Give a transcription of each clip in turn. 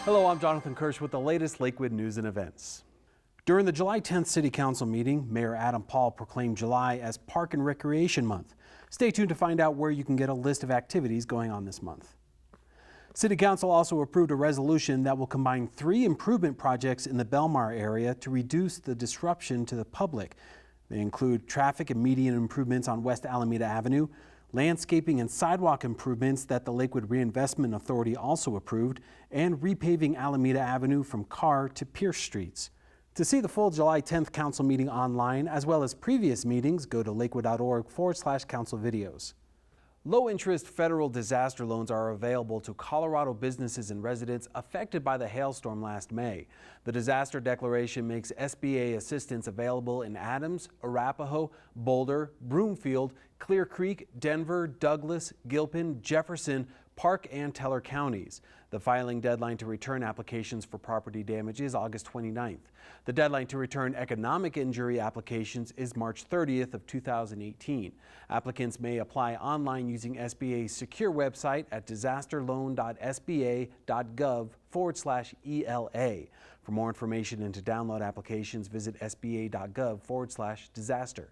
Hello, I'm Jonathan Kirsch with the latest Lakewood news and events. During the July 10th City Council meeting, Mayor Adam Paul proclaimed July as Park and Recreation Month. Stay tuned to find out where you can get a list of activities going on this month. City Council also approved a resolution that will combine 3 improvement projects in the Belmar area to reduce the disruption to the public. They include traffic and median improvements on West Alameda Avenue, landscaping and sidewalk improvements that the Lakewood Reinvestment Authority also approved, and repaving Alameda Avenue from Carr to Pierce Streets. To see the full July 10th council meeting online, as well as previous meetings, go to lakewood.org/council videos. Low-interest federal disaster loans are available to Colorado businesses and residents affected by the hailstorm last May. The disaster declaration makes SBA assistance available in Adams, Arapahoe, Boulder, Broomfield, Clear Creek, Denver, Douglas, Gilpin, Jefferson, Park, and Teller counties. The filing deadline to return applications for property damage is August 29th. The deadline to return economic injury applications is March 30th of 2018. Applicants may apply online using SBA's secure website at disasterloan.sba.gov/ELA. For more information and to download applications, visit sba.gov/disaster.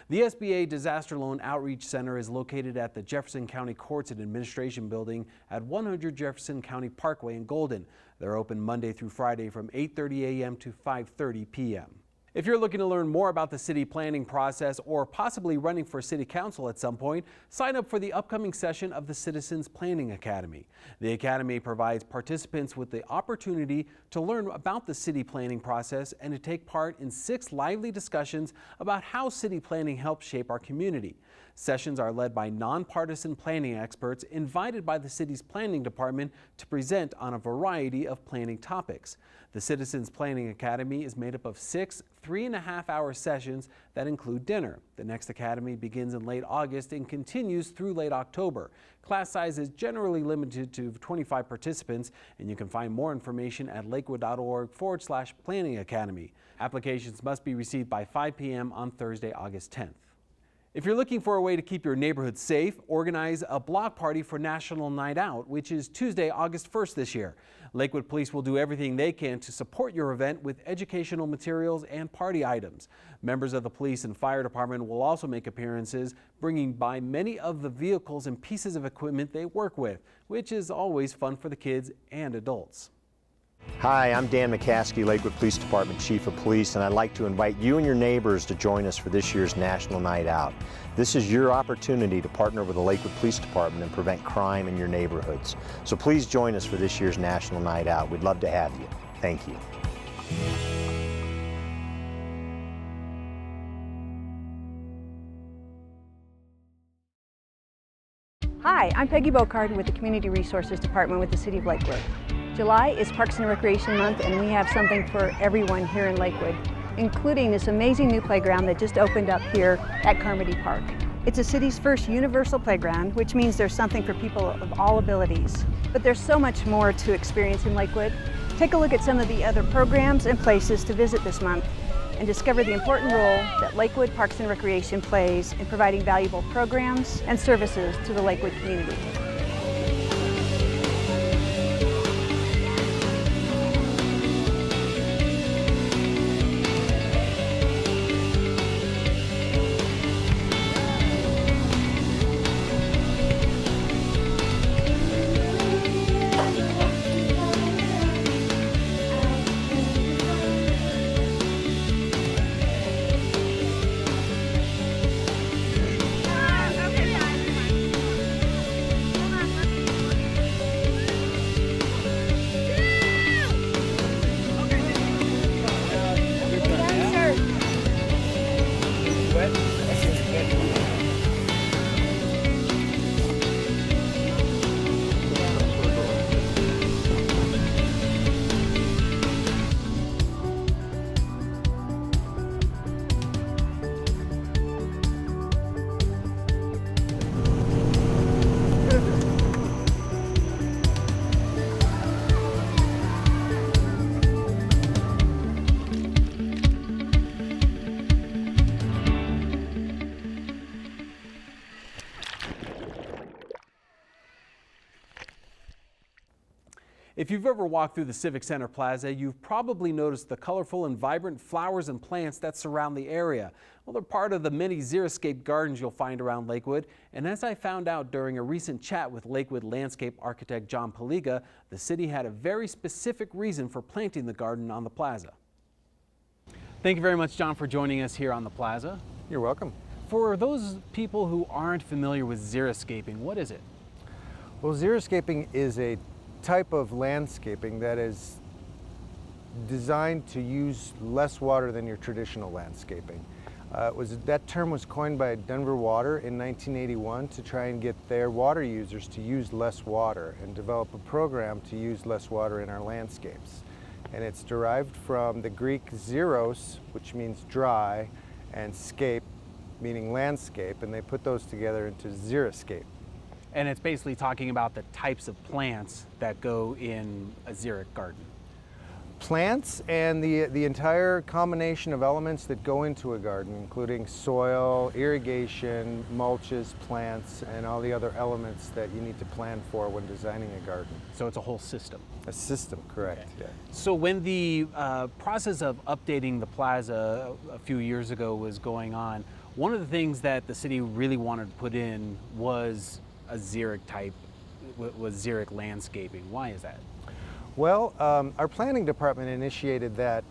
The SBA Disaster Loan Outreach Center is located at the Jefferson County Courts and Administration Building at 100 Jefferson County Parkway in Golden. They're open Monday through Friday from 8:30 a.m. to 5:30 p.m. If you're looking to learn more about the city planning process or possibly running for city council at some point, sign up for the upcoming session of the Citizens Planning Academy. The Academy provides participants with the opportunity to learn about the city planning process and to take part in 6 lively discussions about how city planning helps shape our community. Sessions are led by nonpartisan planning experts invited by the city's planning department to present on a variety of planning topics. The Citizens Planning Academy is made up of 6 3.5-hour sessions that include dinner. The next academy begins in late August and continues through late October. Class size is generally limited to 25 participants, and you can find more information at lakewood.org/planning academy. Applications must be received by 5 p.m. on Thursday, August 10th. If you're looking for a way to keep your neighborhood safe, organize a block party for National Night Out, which is Tuesday, August 1st this year. Lakewood Police will do everything they can to support your event with educational materials and party items. Members of the police and fire department will also make appearances, bringing by many of the vehicles and pieces of equipment they work with, which is always fun for the kids and adults. Hi, I'm Dan McCaskey, Lakewood Police Department Chief of Police, and I'd like to invite you and your neighbors to join us for this year's National Night Out. This is your opportunity to partner with the Lakewood Police Department and prevent crime in your neighborhoods. So please join us for this year's National Night Out. We'd love to have you. Thank you. Hi, I'm Peggy Bocard with the Community Resources Department with the City of Lakewood. July is Parks and Recreation Month, and we have something for everyone here in Lakewood, including this amazing new playground that just opened up here at Carmody Park. It's the city's first universal playground, which means there's something for people of all abilities. But there's so much more to experience in Lakewood. Take a look at some of the other programs and places to visit this month and discover the important role that Lakewood Parks and Recreation plays in providing valuable programs and services to the Lakewood community. If you've ever walked through the Civic Center Plaza, you've probably noticed the colorful and vibrant flowers and plants that surround the area. Well, they're part of the many Xeriscape gardens you'll find around Lakewood. And as I found out during a recent chat with Lakewood landscape architect John Paliga, the city had a very specific reason for planting the garden on the plaza. Thank you very much, John, for joining us here on the plaza. You're welcome. For those people who aren't familiar with xeriscaping, what is it? Well, xeriscaping is a type of landscaping that is designed to use less water than your traditional landscaping. That term was coined by Denver Water in 1981 to try and get their water users to use less water and develop a program to use less water in our landscapes. And it's derived from the Greek xeros, which means dry, and scape, meaning landscape, and they put those together into xeriscape. And it's basically talking about the types of plants that go in a xeric garden. Plants and the entire combination of elements that go into a garden, including soil, irrigation, mulches, plants, and all the other elements that you need to plan for when designing a garden. So it's a whole system. A system, correct. Okay. Yeah. So when the process of updating the plaza a few years ago was going on, one of the things that the city really wanted to put in was a xeric type, was xeric landscaping. Why is that? Well, our planning department initiated that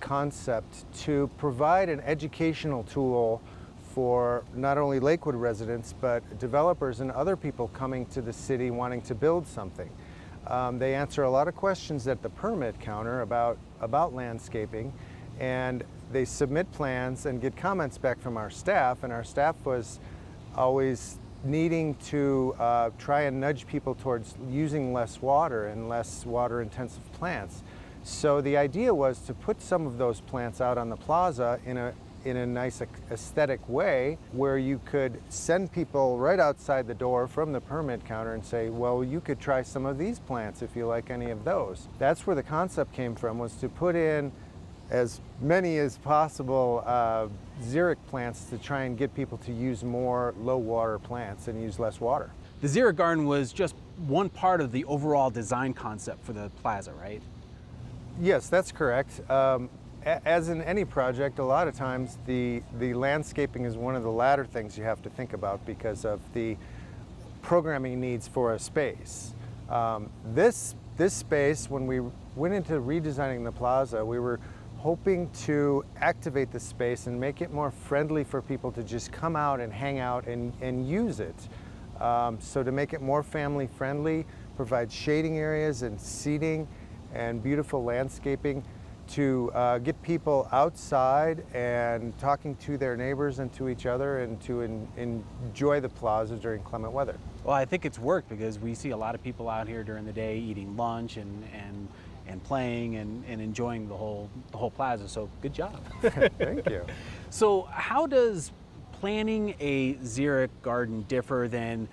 concept to provide an educational tool for not only Lakewood residents, but developers and other people coming to the city wanting to build something. They answer a lot of questions at the permit counter about landscaping, and they submit plans and get comments back from our staff, and our staff was always needing to try and nudge people towards using less water and less water-intensive plants. So the idea was to put some of those plants out on the plaza in a nice aesthetic way where you could send people right outside the door from the permit counter and say, well, you could try some of these plants if you like any of those. That's where the concept came from, was to put in as many as possible xeric plants to try and get people to use more low water plants and use less water. The xeric garden was just one part of the overall design concept for the plaza, right? Yes, that's correct. As in any project, a lot of times the landscaping is one of the latter things you have to think about because of the programming needs for a space. This space, when we went into redesigning the plaza, we were hoping to activate the space and make it more friendly for people to just come out and hang out and use it. So to make it more family friendly, provide shading areas and seating and beautiful landscaping to get people outside and talking to their neighbors and to each other and to enjoy the plaza during clement weather. Well, I think it's worked because we see a lot of people out here during the day eating lunch and playing and enjoying the whole plaza, so good job. Thank you. So how does planning a xeric garden differ than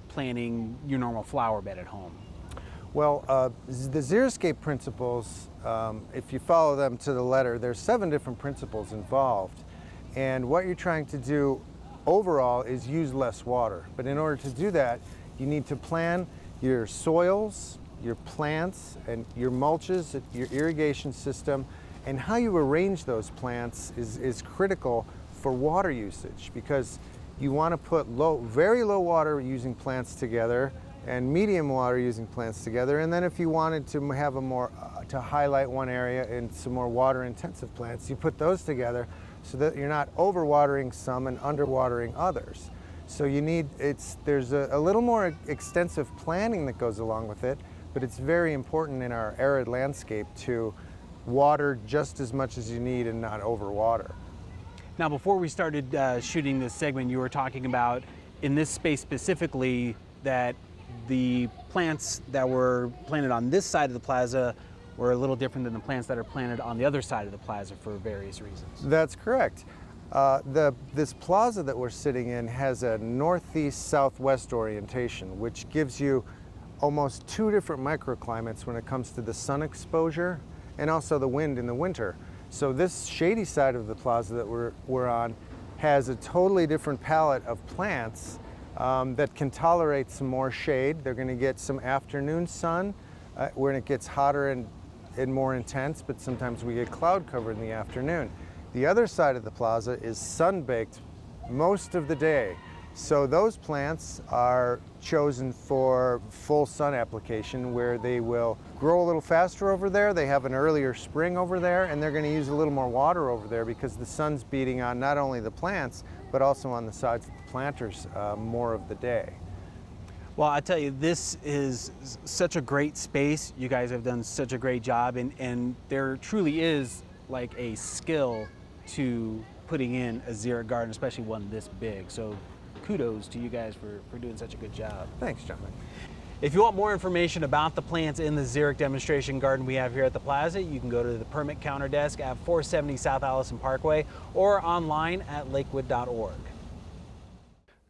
planting your normal flower bed at home? Well, the Xeriscape principles, if you follow them to the letter, there's 7 different principles involved. And what you're trying to do overall is use less water. But in order to do that, you need to plan your soils, your plants, and your mulches, your irrigation system, and how you arrange those plants is critical for water usage, because you want to put very low water using plants together and medium water using plants together, and then if you wanted to have to highlight one area and some more water intensive plants, you put those together so that you're not overwatering some and underwatering others. So there's a little more extensive planning that goes along with it, but it's very important in our arid landscape to water just as much as you need and not overwater. Now, before we started shooting this segment, you were talking about, in this space specifically, that the plants that were planted on this side of the plaza were a little different than the plants that are planted on the other side of the plaza for various reasons. That's correct. This plaza that we're sitting in has a northeast-southwest orientation, which gives you almost 2 different microclimates when it comes to the sun exposure and also the wind in the winter. So this shady side of the plaza that we're on has a totally different palette of plants that can tolerate some more shade. They're going to get some afternoon sun, when it gets hotter and more intense, but sometimes we get cloud cover in the afternoon. The other side of the plaza is sun-baked most of the day. So those plants are chosen for full sun application, where they will grow a little faster over there. They have an earlier spring over there, and they're going to use a little more water over there because the sun's beating on not only the plants, but also on the sides of the planters more of the day. Well, I tell you, this is such a great space. You guys have done such a great job, and there truly is like a skill to putting in a xeric garden, especially one this big. So kudos to you guys for doing such a good job. Thanks, John. If you want more information about the plants in the xeric demonstration garden we have here at the Plaza, you can go to the permit counter desk at 470 South Allison Parkway or online at lakewood.org.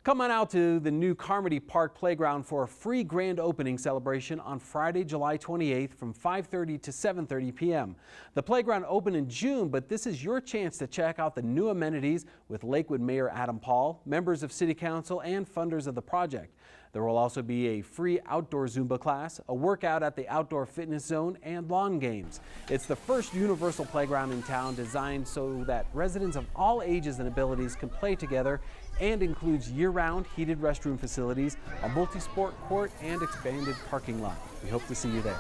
Come on out to the new Carmody Park Playground for a free grand opening celebration on Friday, July 28th from 5:30 to 7:30 p.m. The playground opened in June, but this is your chance to check out the new amenities with Lakewood Mayor Adam Paul, members of City Council, and funders of the project. There will also be a free outdoor Zumba class, a workout at the outdoor fitness zone, and lawn games. It's the first universal playground in town designed so that residents of all ages and abilities can play together, and includes year-round heated restroom facilities, a multi-sport court, and expanded parking lot. We hope to see you there.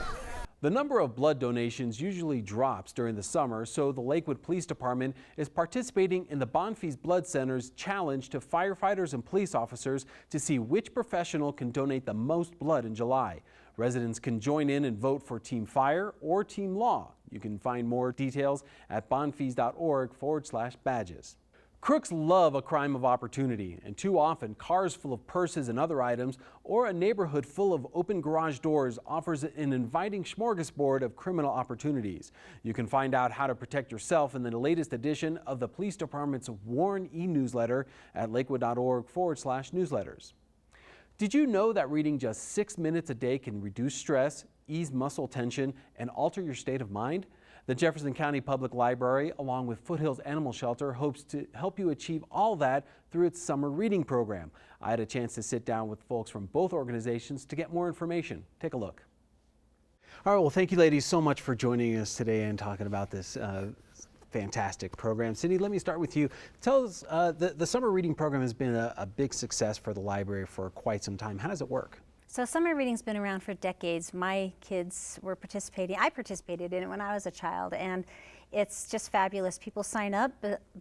The number of blood donations usually drops during the summer, so the Lakewood Police Department is participating in the Bonfils Blood Center's challenge to firefighters and police officers to see which professional can donate the most blood in July. Residents can join in and vote for Team Fire or Team Law. You can find more details at bonfils.org/badges. Crooks love a crime of opportunity, and too often cars full of purses and other items or a neighborhood full of open garage doors offers an inviting smorgasbord of criminal opportunities. You can find out how to protect yourself in the latest edition of the Police Department's Warn e-newsletter at lakewood.org/newsletters. Did you know that reading just 6 minutes a day can reduce stress, ease muscle tension, and alter your state of mind? The Jefferson County Public Library, along with Foothills Animal Shelter, hopes to help you achieve all that through its summer reading program. I had a chance to sit down with folks from both organizations to get more information. Take a look. All right, well, thank you ladies so much for joining us today and talking about this fantastic program. Cindy, let me start with you. Tell us, the summer reading program has been a big success for the library for quite some time. How does it work? So summer reading's been around for decades. My kids were participating. I participated in it when I was a child, and it's just fabulous. People sign up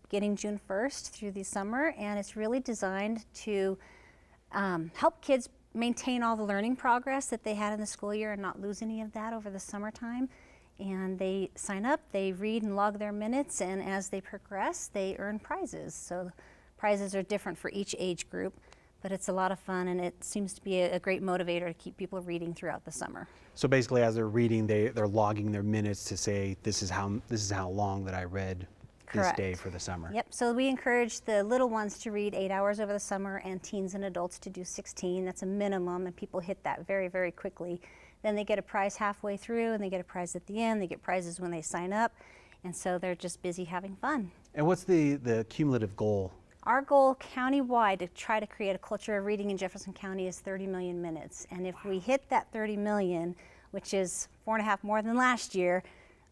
beginning June 1st through the summer, and it's really designed to help kids maintain all the learning progress that they had in the school year and not lose any of that over the summertime. And they sign up, they read and log their minutes, and as they progress, they earn prizes. So prizes are different for each age group. But it's a lot of fun, and it seems to be a great motivator to keep people reading throughout the summer. So basically, as they're reading, they're logging their minutes to say, this is how long that I read this day for the summer. Yep. So we encourage the little ones to read 8 hours over the summer, and teens and adults to do 16. That's a minimum, and people hit that very, very quickly. Then they get a prize halfway through, and they get a prize at the end. They get prizes when they sign up, and so they're just busy having fun. And what's the cumulative goal? Our goal countywide to try to create a culture of reading in Jefferson County is 30 million minutes. And if we hit that 30 million, which is 4.5 more than last year,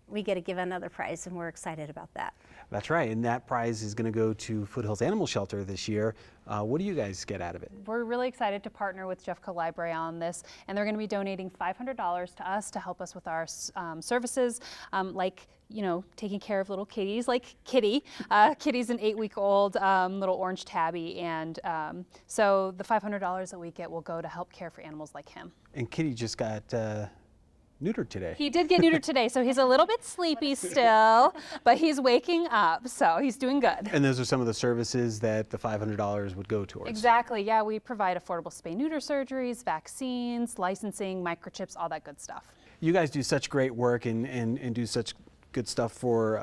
we get to give another prize, and we're excited about that. That's right, and that prize is going to go to Foothills Animal Shelter this year. What do you guys get out of it? We're really excited to partner with Jeffco Library on this, and they're going to be donating $500 to us to help us with our services, like taking care of little kitties, like Kitty. Kitty's an 8-week-old little orange tabby, and so the $500 that we get will go to help care for animals like him. And Kitty just got neutered today. He did get neutered today, so he's a little bit sleepy still, but he's waking up, so he's doing good. And those are some of the services that the $500 would go towards. Exactly, yeah, we provide affordable spay-neuter surgeries, vaccines, licensing, microchips, all that good stuff. You guys do such great work and do such good stuff for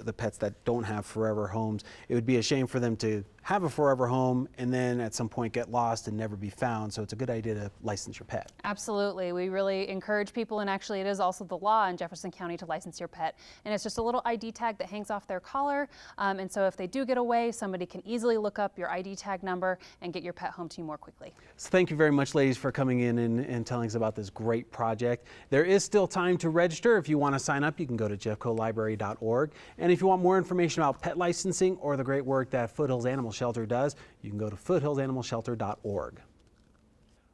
the pets that don't have forever homes. It would be a shame for them to have a forever home and then at some point get lost and never be found. So it's a good idea to license your pet. Absolutely. We really encourage people, and actually it is also the law in Jefferson County to license your pet. And it's just a little ID tag that hangs off their collar. And so if they do get away, somebody can easily look up your ID tag number and get your pet home to you more quickly. So thank you very much, ladies, for coming in and telling us about this great project. There is still time to register. If you want to sign up, you can go to jeffcolibrary.org. And if you want more information about pet licensing or the great work that Foothills Animal Shelter does, you can go to foothillsanimalshelter.org.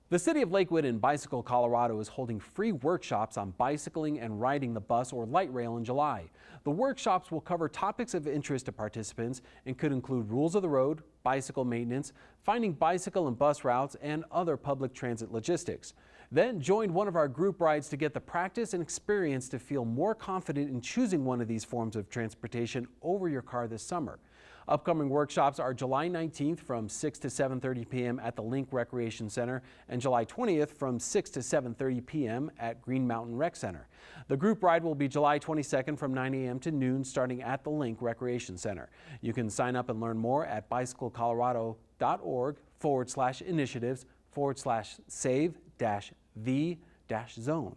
The City of Lakewood in Bicycle, Colorado is holding free workshops on bicycling and riding the bus or light rail in July. The workshops will cover topics of interest to participants and could include rules of the road, bicycle maintenance, finding bicycle and bus routes, and other public transit logistics. Then join one of our group rides to get the practice and experience to feel more confident in choosing one of these forms of transportation over your car this summer. Upcoming workshops are July 19th from 6 to 7:30 p.m. at the Link Recreation Center and July 20th from 6 to 7:30 p.m. at Green Mountain Rec Center. The group ride will be July 22nd from 9 a.m. to noon starting at the Link Recreation Center. You can sign up and learn more at bicyclecolorado.org/initiatives/save-the-zone.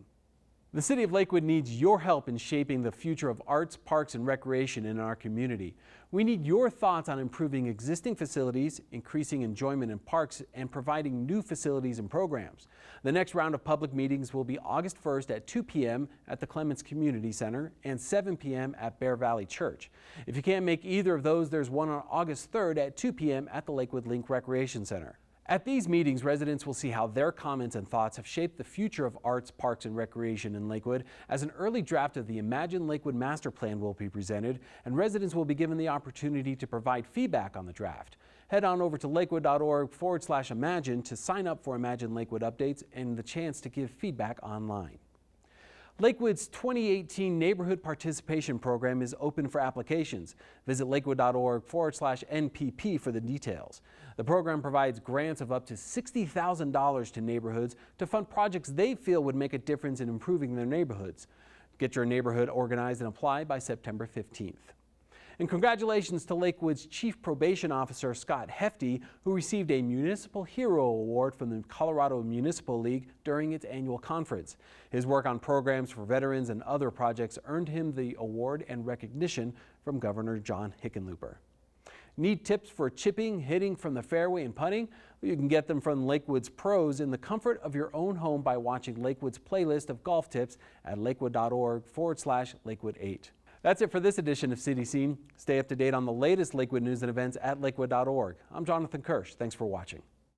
The City of Lakewood needs your help in shaping the future of arts, parks, and recreation in our community. We need your thoughts on improving existing facilities, increasing enjoyment in parks, and providing new facilities and programs. The next round of public meetings will be August 1st at 2 p.m. at the Clements Community Center and 7 p.m. at Bear Valley Church. If you can't make either of those, there's one on August 3rd at 2 p.m. at the Lakewood Link Recreation Center. At these meetings, residents will see how their comments and thoughts have shaped the future of arts, parks, and recreation in Lakewood, as an early draft of the Imagine Lakewood Master Plan will be presented, and residents will be given the opportunity to provide feedback on the draft. Head on over to lakewood.org/imagine to sign up for Imagine Lakewood updates and the chance to give feedback online. Lakewood's 2018 Neighborhood Participation Program is open for applications. Visit lakewood.org/NPP for the details. The program provides grants of up to $60,000 to neighborhoods to fund projects they feel would make a difference in improving their neighborhoods. Get your neighborhood organized and apply by September 15th. And congratulations to Lakewood's Chief Probation Officer, Scott Hefty, who received a Municipal Hero Award from the Colorado Municipal League during its annual conference. His work on programs for veterans and other projects earned him the award and recognition from Governor John Hickenlooper. Need tips for chipping, hitting from the fairway, and putting? You can get them from Lakewood's pros in the comfort of your own home by watching Lakewood's playlist of golf tips at lakewood.org/Lakewood8. That's it for this edition of City Scene. Stay up to date on the latest Lakewood news and events at lakewood.org. I'm Jonathan Kirsch. Thanks for watching.